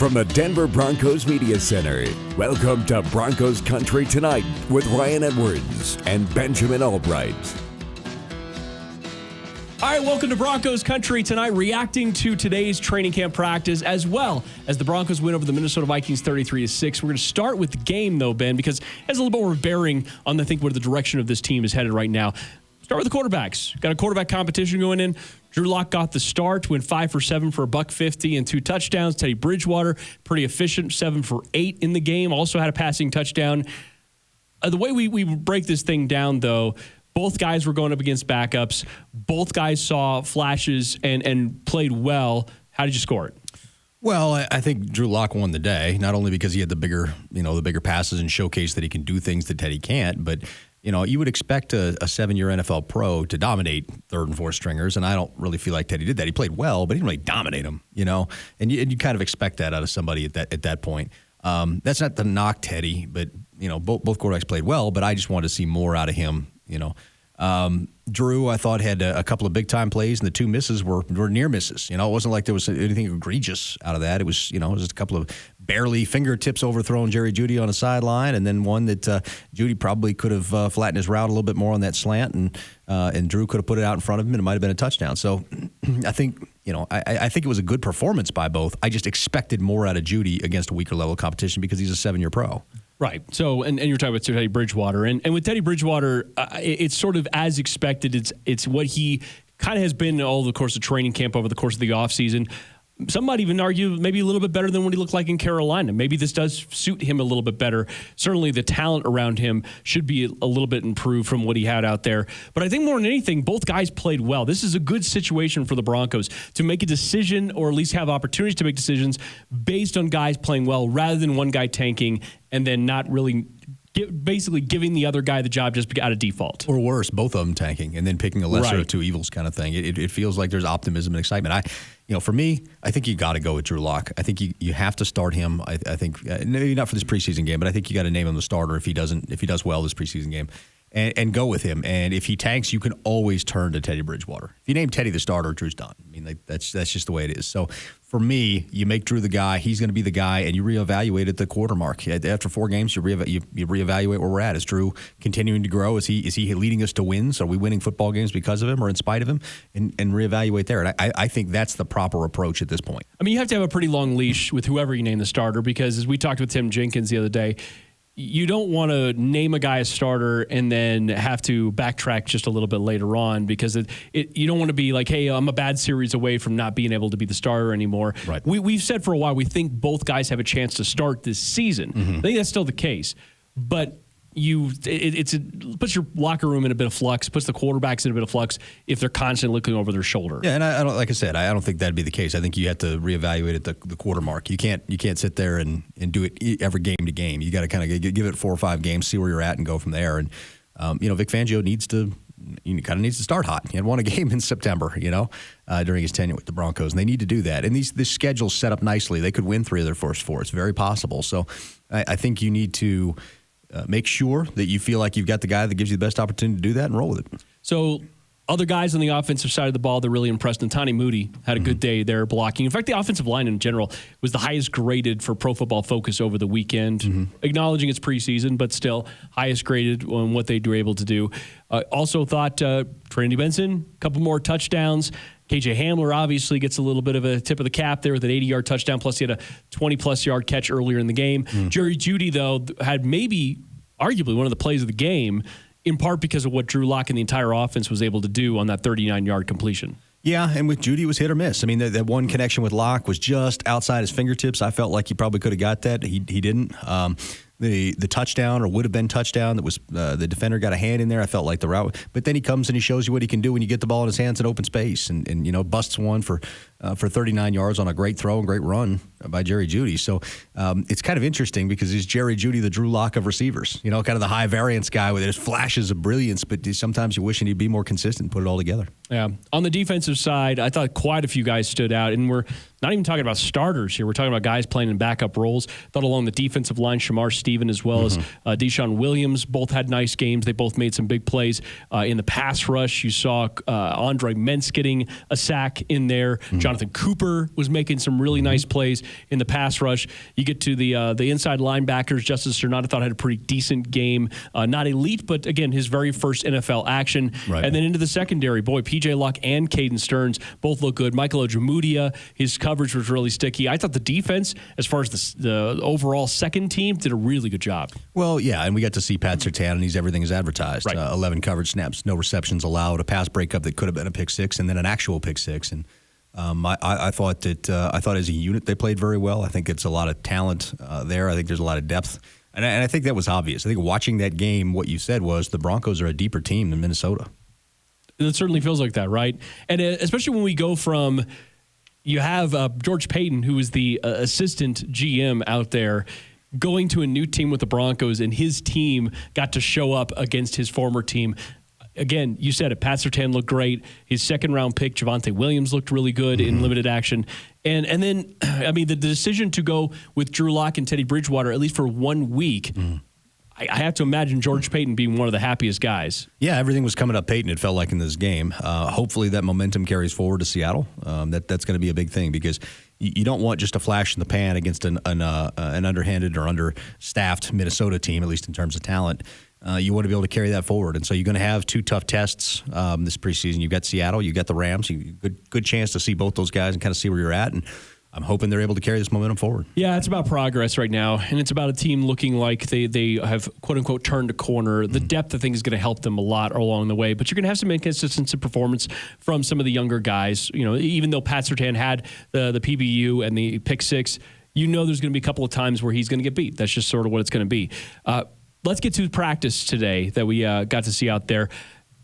from the Denver Broncos Media Center, welcome to Broncos Country Tonight with Ryan Edwards and Benjamin Allbright. All right, welcome to Broncos Country Tonight, reacting to today's training camp practice as well as the Broncos win over the Minnesota Vikings 33-6. We're going to start with the game, though, Ben, because it has a little bit more bearing on, I think, where the direction of this team is headed right now. Start with the quarterbacks. Got a quarterback competition going in. Drew Lock got the start, went 5 for 7 for $150 and 2 touchdowns. Teddy Bridgewater, pretty efficient, 7 for 8 in the game. Also had a passing touchdown. The way we break this thing down, though, both guys were going up against backups. Both guys saw flashes and played well. How did you score it? Well, I think Drew Lock won the day, not only because he had the bigger passes and showcase that he can do things that Teddy can't, but you would expect a 7-year NFL pro to dominate third and fourth stringers, and I don't really feel like Teddy did that. He played well, but he didn't really dominate them, and you kind of expect that out of somebody at that point. That's not to knock Teddy, but both quarterbacks played well, but I just wanted to see more out of him. Drew, I thought, had a couple of big-time plays, and the 2 misses were near misses. It wasn't like there was anything egregious out of that. It was, just a couple of barely fingertips overthrown Jerry Jeudy on a sideline, and then one that Jeudy probably could have flattened his route a little bit more on that slant, and Drew could have put it out in front of him, and it might have been a touchdown. So I think, I think it was a good performance by both. I just expected more out of Jeudy against a weaker level competition because he's a 7-year pro. Right. So, and you're talking about Teddy Bridgewater. And with Teddy Bridgewater, it's sort of as expected. It's what he kind of has been all the course of training camp over the course of the offseason. Some might even argue maybe a little bit better than what he looked like in Carolina. Maybe this does suit him a little bit better. Certainly the talent around him should be a little bit improved from what he had out there. But I think more than anything, both guys played well. This is a good situation for the Broncos to make a decision, or at least have opportunities to make decisions based on guys playing well rather than one guy tanking and then not really basically giving the other guy the job just out of default. Or worse, both of them tanking and then picking a lesser of 2 evils kind of thing. It feels like there's optimism and excitement. For me, I think you got to go with Drew Lock. I think you have to start him. I think maybe not for this preseason game, but I think you got to name him the starter if he does well this preseason game, and go with him. And if he tanks, you can always turn to Teddy Bridgewater. If you name Teddy the starter, Drew's done. I mean, that's just the way it is. So for me, you make Drew the guy. He's going to be the guy, and you reevaluate at the quarter mark. After 4 games, you reevaluate where we're at. Is Drew continuing to grow? Is he leading us to wins? Are we winning football games because of him or in spite of him? And reevaluate there. And I think that's the proper approach at this point. I mean, you have to have a pretty long leash with whoever you name the starter, because as we talked with Tim Jenkins the other day, you don't want to name a guy a starter and then have to backtrack just a little bit later on, because you don't want to be like, hey, I'm a bad series away from not being able to be the starter anymore. Right. We've said for a while we think both guys have a chance to start this season. Mm-hmm. I think that's still the case. But it puts your locker room in a bit of flux, puts the quarterbacks in a bit of flux if they're constantly looking over their shoulder. Yeah, and I don't, like I said, I don't think that'd be the case. I think you have to reevaluate at the quarter mark. You can't sit there and do it every game to game. You got to kind of give it 4 or 5 games, see where you're at, and go from there. And Vic Fangio needs to start hot. He had won a game in September, during his tenure with the Broncos, and they need to do that. And this schedule's set up nicely. They could win 3 of their first 4. It's very possible. So I think you need to make sure that you feel like you've got the guy that gives you the best opportunity to do that and roll with it. So other guys on the offensive side of the ball, they're really impressed. And Tani Moody had a good day there blocking. In fact, the offensive line in general was the highest graded for Pro Football Focus over the weekend, acknowledging it's preseason, but still highest graded on what they were able to do. Also thought Trinity Benson, a couple more touchdowns. KJ Hamler obviously gets a little bit of a tip of the cap there with an 80-yard touchdown, plus he had a 20-plus yard catch earlier in the game. Jerry Jeudy, though, had maybe arguably one of the plays of the game, in part because of what Drew Lock and the entire offense was able to do on that 39-yard completion. Yeah, and with Jeudy, it was hit or miss. I mean, that one connection with Lock was just outside his fingertips. I felt like he probably could have got that. He didn't. The touchdown, or would have been touchdown, that was the defender got a hand in there. I felt like the route, but then he comes and he shows you what he can do when you get the ball in his hands in open space, and busts one for 39 yards on a great throw and great run by Jerry Jeudy. So it's kind of interesting because he's Jerry Jeudy, the Drew Lock of receivers. Kind of the high variance guy with his flashes of brilliance, but sometimes you wish he'd be more consistent and put it all together. Yeah. On the defensive side, I thought quite a few guys stood out, and we're not even talking about starters here. We're talking about guys playing in backup roles. Thought along the defensive line, Shamar Stephen as well as Deshaun Williams both had nice games. They both made some big plays. In the pass rush, you saw Andre Mentz getting a sack in there. John Jonathan Cooper was making some really nice plays in the pass rush. You get to the inside linebackers. Justice Cernat, I thought, had a pretty decent game. Not elite, but again, his very first NFL action. Right. And then into the secondary, boy, P.J. Luck and Caden Stearns both look good. Michael Ojemudia, his coverage was really sticky. I thought the defense, as far as the overall second team, did a really good job. Well, yeah, and we got to see Pat Surtain, and he's everything is advertised. Right. 11 coverage snaps, no receptions allowed, a pass breakup that could have been a pick six, and then an actual pick six. And I thought as a unit they played very well. I think it's a lot of talent there. I think there's a lot of depth. And I think that was obvious. I think watching that game, what you said was the Broncos are a deeper team than Minnesota. It certainly feels like that, right? And especially when we go from, you have George Payton, who is the assistant GM out there, going to a new team with the Broncos, and his team got to show up against his former team. Again, you said it, Pat Surtain looked great. His second-round pick, Javonte Williams, looked really good in limited action. And then, I mean, the decision to go with Drew Lock and Teddy Bridgewater, at least for 1 week, I have to imagine George Payton being one of the happiest guys. Yeah, everything was coming up Payton, it felt like, in this game. Hopefully that momentum carries forward to Seattle. That's going to be a big thing because you don't want just a flash in the pan against an underhanded or understaffed Minnesota team, at least in terms of talent. You want to be able to carry that forward. And so you're going to have two tough tests this preseason. You've got Seattle, you've got the Rams. Good chance to see both those guys and kind of see where you're at. And I'm hoping they're able to carry this momentum forward. Yeah, it's about progress right now, and it's about a team looking like they have, quote-unquote, turned a corner. The depth, I think, is going to help them a lot along the way, but you're going to have some inconsistent performance from some of the younger guys. You know, even though Pat Surtain had the PBU and the pick six, you know there's going to be a couple of times where he's going to get beat. That's just sort of what it's going to be. Let's get to practice today that we got to see out there.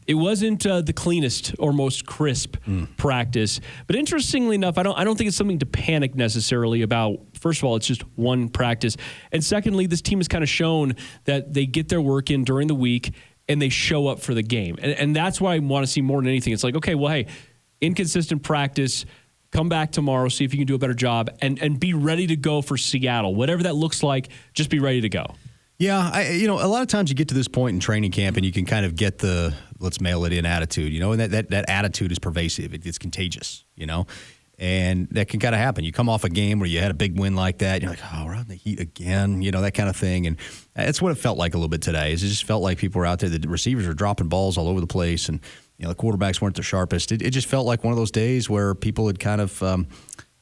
It wasn't the cleanest or most crisp practice, but interestingly enough, I don't think it's something to panic necessarily about. First of all, it's just one practice, and secondly, this team has kind of shown that they get their work in during the week and they show up for the game, and that's why I want to see more than anything. It's like, okay, well, hey, inconsistent practice. Come back tomorrow, see if you can do a better job, and be ready to go for Seattle. Whatever that looks like, just be ready to go. Yeah, a lot of times you get to this point in training camp and you can kind of get the let's mail it in attitude, and that attitude is pervasive. It's contagious, and that can kind of happen. You come off a game where you had a big win like that, you're like, oh, we're out in the heat again, that kind of thing. And that's what it felt like a little bit today. It just felt like people were out there, the receivers were dropping balls all over the place, and the quarterbacks weren't the sharpest. It just felt like one of those days where people had kind of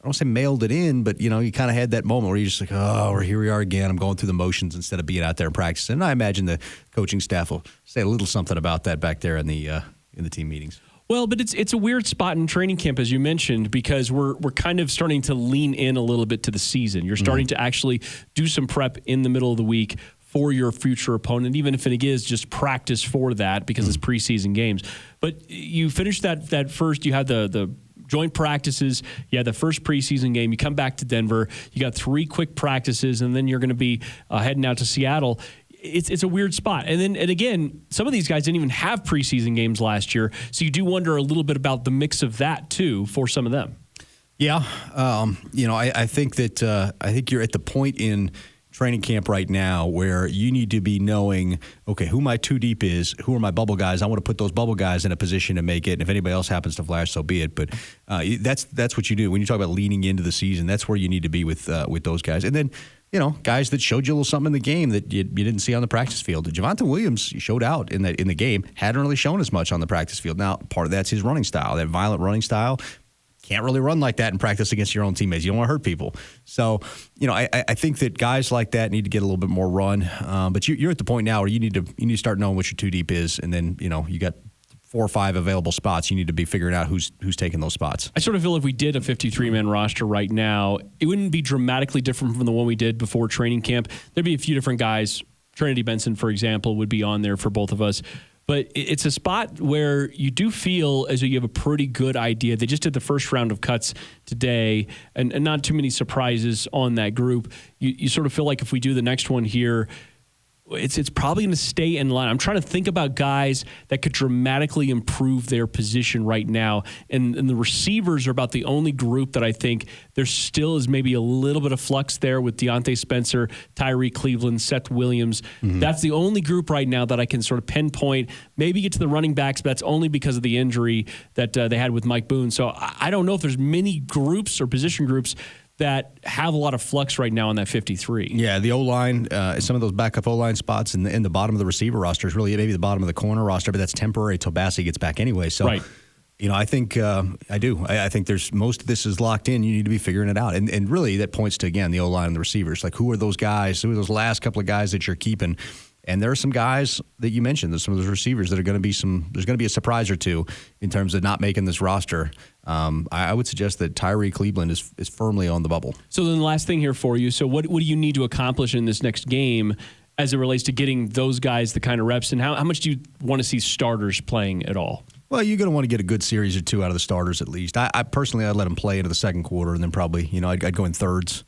I don't say mailed it in, but, you kind of had that moment where you're just like, oh, here we are again. I'm going through the motions instead of being out there and practicing. And I imagine the coaching staff will say a little something about that back there in the team meetings. Well, but it's a weird spot in training camp, as you mentioned, because we're kind of starting to lean in a little bit to the season. You're starting to actually do some prep in the middle of the week for your future opponent, even if it is just practice for that because it's preseason games. But you finish that first, you had the joint practices, you had the first preseason game, you come back to Denver, you got 3 quick practices, and then you're going to be heading out to Seattle. It's a weird spot. And again, some of these guys didn't even have preseason games last year, so you do wonder a little bit about the mix of that, too, for some of them. Yeah. I think that I think you're at the point in training camp right now where you need to be knowing, okay, who my 2 deep is, who are my bubble guys. I want to put those bubble guys in a position to make it. And if anybody else happens to flash, so be it. But that's what you do. When you talk about leaning into the season, that's where you need to be with those guys. And then, guys that showed you a little something in the game that you didn't see on the practice field. Javonte Williams showed out in the game, hadn't really shown as much on the practice field. Now, part of that's his running style, that violent running style. Can't really run like that in practice against your own teammates. You don't want to hurt people. So, I think that guys like that need to get a little bit more run. But you're at the point now where you need to start knowing what your 2 deep is, and then you got 4 or 5 available spots. You need to be figuring out who's taking those spots. I sort of feel if we did a 53-man roster right now, it wouldn't be dramatically different from the one we did before training camp. There'd be a few different guys. Trinity Benson, for example, would be on there for both of us. But it's a spot where you do feel as though you have a pretty good idea. They just did the first round of cuts today, and not too many surprises on that group. You sort of feel like if we do the next one here, it's probably going to stay in line. I'm trying to think about guys that could dramatically improve their position right now. And the receivers are about the only group that I think there still is maybe a little bit of flux there with Deontay Spencer, Tyree Cleveland, Seth Williams. Mm-hmm. That's the only group right now that I can sort of pinpoint. Maybe get to the running backs, but that's only because of the injury that they had with Mike Boone. So I don't know if there's many groups or position groups that have a lot of flux right now in that 53. Yeah, the O-line, some of those backup O-line spots in the bottom of the receiver roster is really maybe the bottom of the corner roster, but that's temporary until Bassie gets back anyway. So, right. I think I do. I think there's most of this is locked in. You need to be figuring it out. And really that points to, again, the O-line and the receivers. Like, who are those guys? Who are those last couple of guys that you're keeping? And there are some guys that you mentioned, there's some of those receivers that are going to be there's going to be a surprise or two in terms of not making this roster. I would suggest that Tyree Cleveland is firmly on the bubble. So then the last thing here for you. So what do you need to accomplish in this next game as it relates to getting those guys the kind of reps? And how much do you want to see starters playing at all? Well, you're going to want to get a good series or two out of the starters at least. I personally, I'd let them play into the second quarter, and then probably, I'd go in thirds.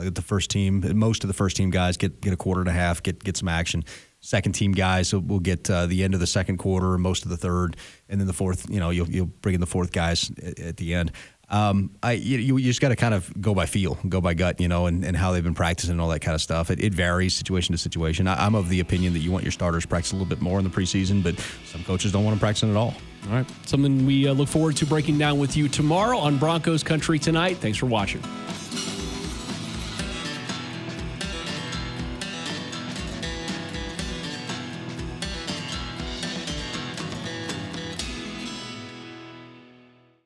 Get the first team, most of the first team guys get a quarter and a half, get some action. Second team guys will get the end of the second quarter, most of the third, and then the fourth. You'll bring in the fourth guys at the end. You just got to kind of go by feel, go by gut, and how they've been practicing and all that kind of stuff. It varies situation to situation. I'm of the opinion that you want your starters practice a little bit more in the preseason, but some coaches don't want them practicing at all. All right, something we look forward to breaking down with you tomorrow on Broncos Country Tonight. Thanks for watching.